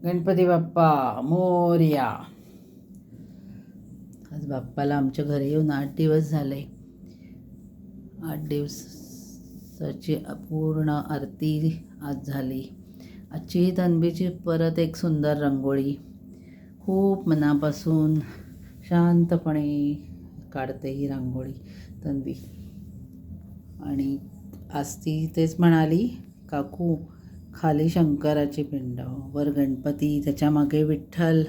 गणपती बाप्पा मोरया. आज बाप्पाला आमच्या घरी येऊन 8 दिवस झाले. 8 दिवसाची पूर्ण आरती आज झाली. आजची ही तन्वीची परत एक सुंदर रांगोळी. खूप मनापासून शांतपणे काढते ही रांगोळी तन्वी. आणि आज ती तेच म्हणाली, काकू खाली शंकराची पिंड, वर गणपती, त्याच्यामागे विठ्ठल,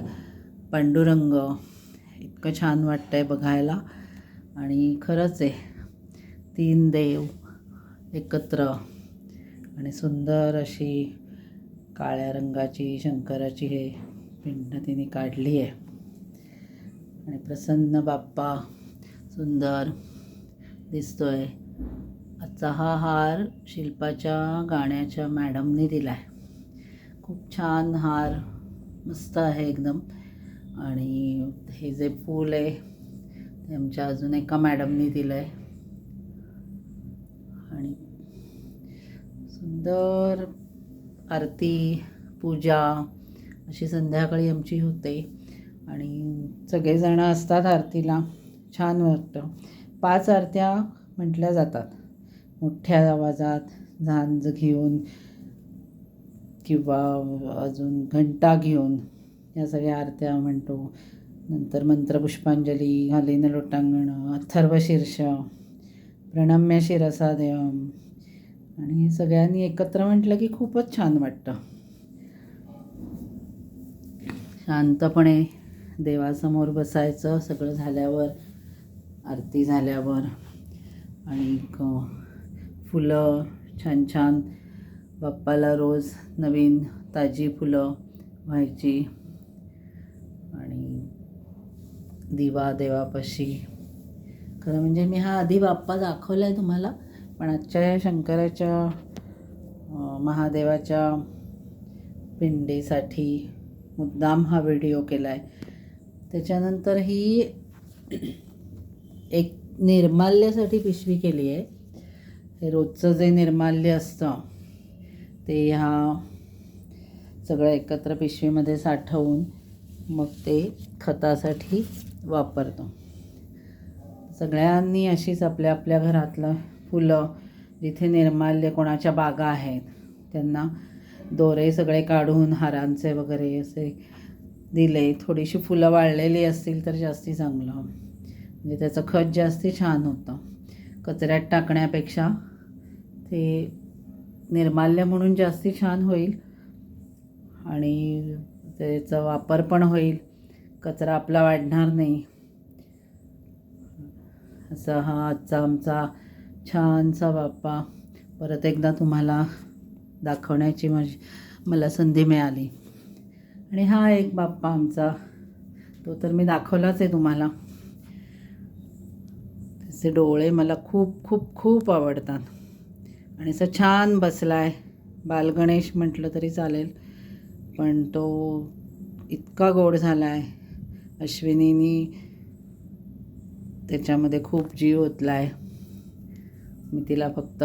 पांडुरंग. इतकं छान वाटतं आहे बघायला. आणि खरंच आहे, 3 देव एकत्र आणि सुंदर अशी काळ्या रंगाची शंकराची हे पिंड तिने काढली आहे. आणि प्रसन्न बाप्पा सुंदर दिसतोय. आजचा हा हार शिल्पाच्या गाण्याच्या मॅडमने दिला आहे. खूप छान हार, मस्त आहे एकदम. आणि हे जे फूल आहे ते आमच्या अजून एका मॅडमने दिलं आहे. आणि सुंदर आरती पूजा अशी संध्याकाळी आमची होते. आणि सगळेजण असतात आरतीला. छान वाटतं. 5 आरत्या म्हटल्या जातात मोठ्या आवाजात, झांज घेऊन किंवा अजून घंटा घेऊन या सगळ्या आरत्या म्हणतो. नंतर मंत्रपुष्पांजली, घालीन लोटांगण, अथर्व शीर्ष, प्रणम्य शिरसा देवम. आणि सगळ्यांनी एकत्र म्हटलं की खूपच छान वाटतं. शांतपणे देवासमोर बसायचं सगळं झाल्यावर, आरती झाल्यावर. आणि फुलं छान छान बाप्पाला रोज नवीन ताजी फुलं व्हायची. आणि दिवा देवापाशी. खरं म्हणजे मी हा आधी बाप्पा दाखवला आहे तुम्हाला, पण आजच्या या शंकराच्या महादेवाच्या पिंडीसाठी मुद्दाम हा व्हिडिओ केला आहे. त्याच्यानंतर ही एक निर्माल्यासाठी पिशवी केली आहे. हे रोजचं जे निर्माल्य असतं ते ह्या सगळं एकत्र पिशवीमध्ये साठवून मग ते खतासाठी वापरतो. सगळ्यांनी अशीच आपल्या आपल्या घरातलं फुलं, जिथे निर्माल्य कोणाच्या बागा आहेत त्यांना दोरे सगळे काढून हारांचे वगैरे असे दिले. थोडीशी फुलं वाळलेली असतील तर जास्ती चांगलं, म्हणजे त्याचं खत जास्ती छान होतं. कचऱ्यात टाकण्यापेक्षा ते निर्माल्य म्हणून जास्ती छान होईल आणि त्याचा वापर पण होईल, कचरा आपला वाढणार नाही. असा हा आजचा आमचा छानसा बाप्पा परत एकदा तुम्हाला दाखवण्याची मला संधी मिळाली. आणि हा एक बाप्पा आमचा, तो तर मी दाखवलाच आहे तुम्हाला. त्याचे डोळे मला खूप खूप खूप आवडतात. आणि असं छान बसला आहे. बालगणेश म्हटलं तरी चालेल, पण तो इतका गोड झाला आहे. अश्विनीनी त्याच्यामध्ये खूप जीव ओतला आहे. मी तिला फक्त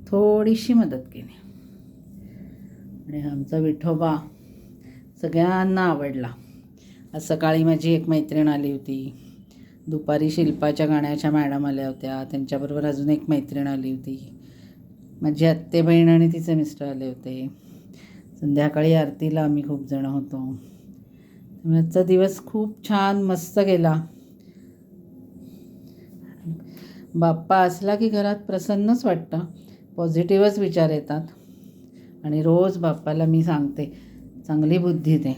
थोडीशी मदत केली. आणि आमचा विठोबा सगळ्यांना आवडला. आज सकाळी माझी एक मैत्रीण आली होती, दुपारी शिल्पाच्या गाण्याच्या मॅडम आल्या होत्या, त्यांच्याबरोबर अजून एक मैत्रीण आली होती, माझी आत्ते बहीण आणि तिचे मिस्टर आले होते. संध्याकाळी आरतीला आम्ही खूप जण होतो. त्यामुळे आजचा दिवस खूप छान मस्त गेला. बाप्पा असला की घरात प्रसन्नच वाटतं, पॉझिटिव्हच विचार येतात. आणि रोज बाप्पाला मी सांगते चांगली बुद्धी दे.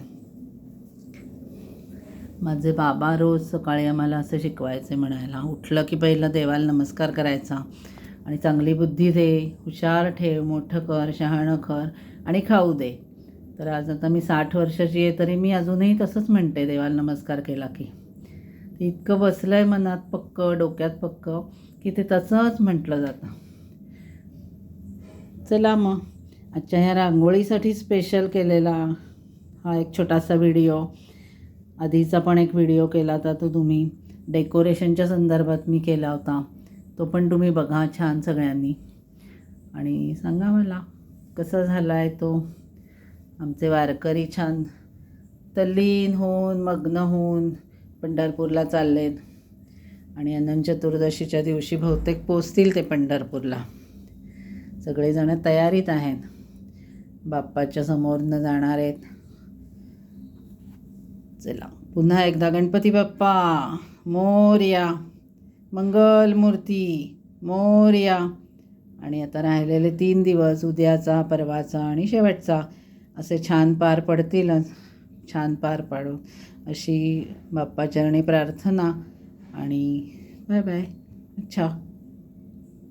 माझे बाबा रोज सकाळी आम्हाला असं शिकवायचे म्हणायला, उठलं की पहिलं देवाला नमस्कार करायचा आणि चांगली बुद्धी दे, हुशार ठेव, मोठं कर, शहाणं कर आणि खाऊ दे. तर आज आता मी 60 वर्षाची आहे तरी मी अजूनही तसंच म्हणते देवाला नमस्कार केला की. ते इतकं बसलं आहे मनात पक्क, डोक्यात पक्क, की ते तसंच म्हटलं जातं. चला मग आजच्या ह्या रांगोळीसाठी स्पेशल केलेला हा एक छोटासा व्हिडिओ. आधीचा पण एक व्हिडिओ केला होता, तो तुम्ही डेकोरेशनच्या संदर्भात मी केला होता, तो पण तुम्ही बघा छान सगळ्यांनी. आणि सांगा मला कसा झाला आहे तो. आमचे वारकरी छान तल्लीन होऊन मग्न होऊन पंढरपूरला चाललेत आणि अनंत चतुर्दशीच्या दिवशी बहुतेक पोचतील ते पंढरपूरला. सगळेजण तयारीत आहेत, बाप्पाच्या समोरनं जाणार आहेत. चला पुन्हा एकदा गणपती बाप्पा मोरया, मंगलमूर्ती मोरया. आणि आता राहिलेले 3 दिवस, उद्याचा, परवाचा आणि शेवटचा, असे छान पार पडतीलच. छान पार पाडू अशी बाप्पाचरणी प्रार्थना. आणि बाय बाय. अच्छा.